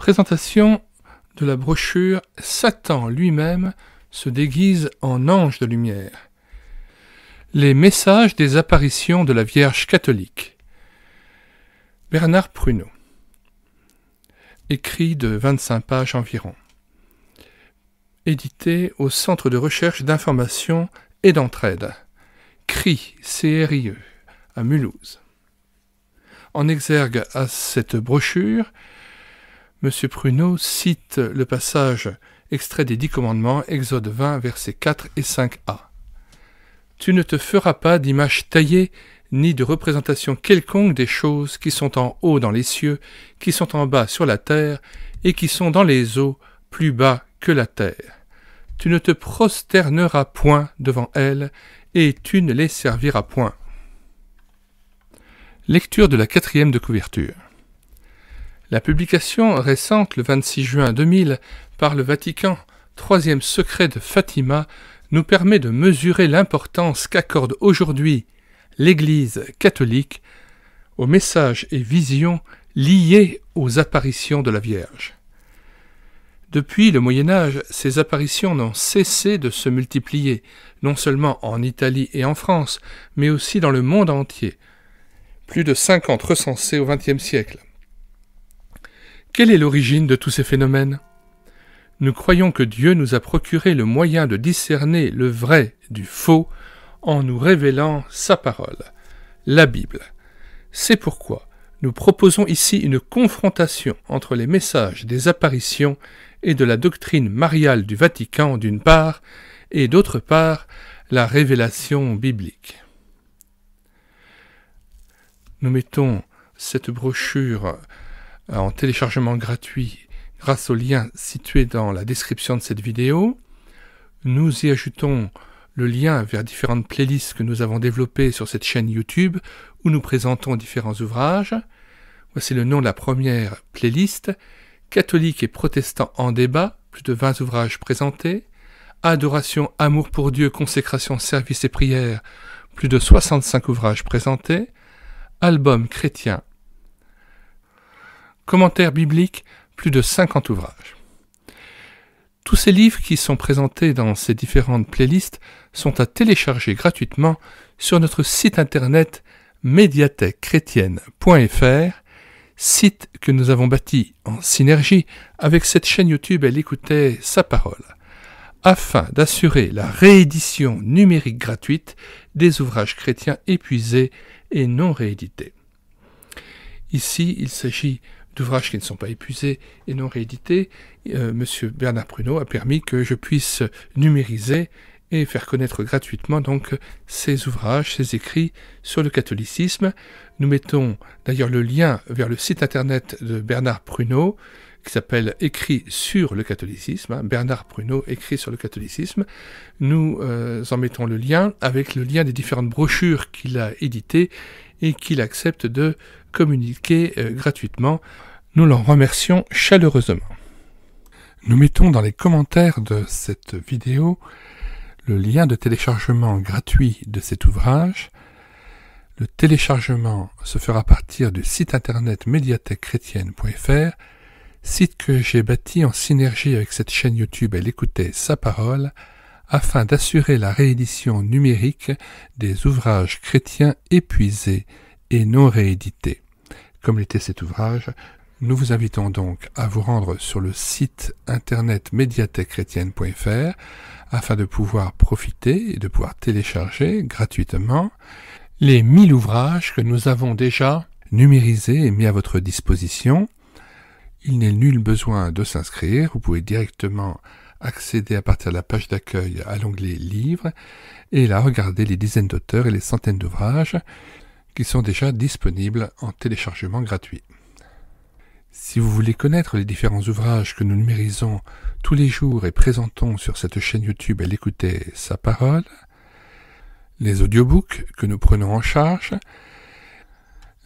Présentation de la brochure « Satan lui-même se déguise en ange de lumière ». Les messages des apparitions de la Vierge catholique. Bernard Pruneau. Écrit de 25 pages environ. Édité au Centre de recherche d'information et d'entraide. CRIE, C-R-I-E, à Mulhouse. En exergue à cette brochure, M. Pruneau cite le passage extrait des 10 commandements, Exode 20, versets 4 et 5a. « Tu ne te feras pas d'image taillée, ni de représentation quelconque des choses qui sont en haut dans les cieux, qui sont en bas sur la terre, et qui sont dans les eaux, plus bas que la terre. Tu ne te prosterneras point devant elles, et tu ne les serviras point. » Lecture de la 4e de couverture. La publication récente, le 26 juin 2000, par le Vatican, 3e secret de Fatima, nous permet de mesurer l'importance qu'accorde aujourd'hui l'Église catholique aux messages et visions liés aux apparitions de la Vierge. Depuis le Moyen-Âge, ces apparitions n'ont cessé de se multiplier, non seulement en Italie et en France, mais aussi dans le monde entier. Plus de 50 recensés au XXe siècle. Quelle est l'origine de tous ces phénomènes ? Nous croyons que Dieu nous a procuré le moyen de discerner le vrai du faux en nous révélant sa parole, la Bible. C'est pourquoi nous proposons ici une confrontation entre les messages des apparitions et de la doctrine mariale du Vatican d'une part, et d'autre part, la révélation biblique. Nous mettons cette brochure en téléchargement gratuit grâce au lien situé dans la description de cette vidéo. Nous y ajoutons le lien vers différentes playlists que nous avons développées sur cette chaîne YouTube où nous présentons différents ouvrages. Voici le nom de la première playlist. Catholiques et protestants en débat, plus de 20 ouvrages présentés. Adoration, amour pour Dieu, consécration, service et prière, plus de 65 ouvrages présentés. Album chrétien. Commentaires bibliques, plus de 50 ouvrages. Tous ces livres qui sont présentés dans ces différentes playlists sont à télécharger gratuitement sur notre site internet médiathèquechrétienne.fr, site que nous avons bâti en synergie avec cette chaîne YouTube Elle écoutait sa parole, afin d'assurer la réédition numérique gratuite des ouvrages chrétiens épuisés et non réédités. Ici, il s'agit d'ouvrages qui ne sont pas épuisés et non réédités. Monsieur Bernard Pruneau a permis que je puisse numériser et faire connaître gratuitement donc ces ouvrages, ces écrits sur le catholicisme. Nous mettons d'ailleurs le lien vers le site internet de Bernard Pruneau qui s'appelle Écrit sur le catholicisme, Bernard Pruneau, Écrit sur le catholicisme. Nous en mettons le lien avec le lien des différentes brochures qu'il a éditées et qu'il accepte de communiquer gratuitement. Nous l'en remercions chaleureusement. Nous mettons dans les commentaires de cette vidéo le lien de téléchargement gratuit de cet ouvrage. Le téléchargement se fera à partir du site internet médiathèquechrétienne.fr, site que j'ai bâti en synergie avec cette chaîne YouTube Elle écoutait sa parole, afin d'assurer la réédition numérique des ouvrages chrétiens épuisés et non réédités. Comme l'était cet ouvrage, nous vous invitons donc à vous rendre sur le site internet médiathèquechrétienne.fr afin de pouvoir profiter et de pouvoir télécharger gratuitement les 1000 ouvrages que nous avons déjà numérisés et mis à votre disposition. Il n'est nul besoin de s'inscrire, vous pouvez directement accéder à partir de la page d'accueil à l'onglet Livres et là regarder les dizaines d'auteurs et les centaines d'ouvrages qui sont déjà disponibles en téléchargement gratuit. Si vous voulez connaître les différents ouvrages que nous numérisons tous les jours et présentons sur cette chaîne YouTube Elle écoutait sa parole, les audiobooks que nous prenons en charge,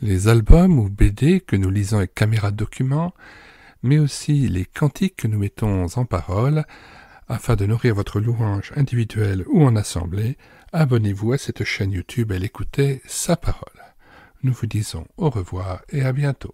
les albums ou BD que nous lisons avec caméra de document, mais aussi les cantiques que nous mettons en parole, afin de nourrir votre louange individuelle ou en assemblée, abonnez-vous à cette chaîne YouTube Elle écoutait sa parole. Nous vous disons au revoir et à bientôt.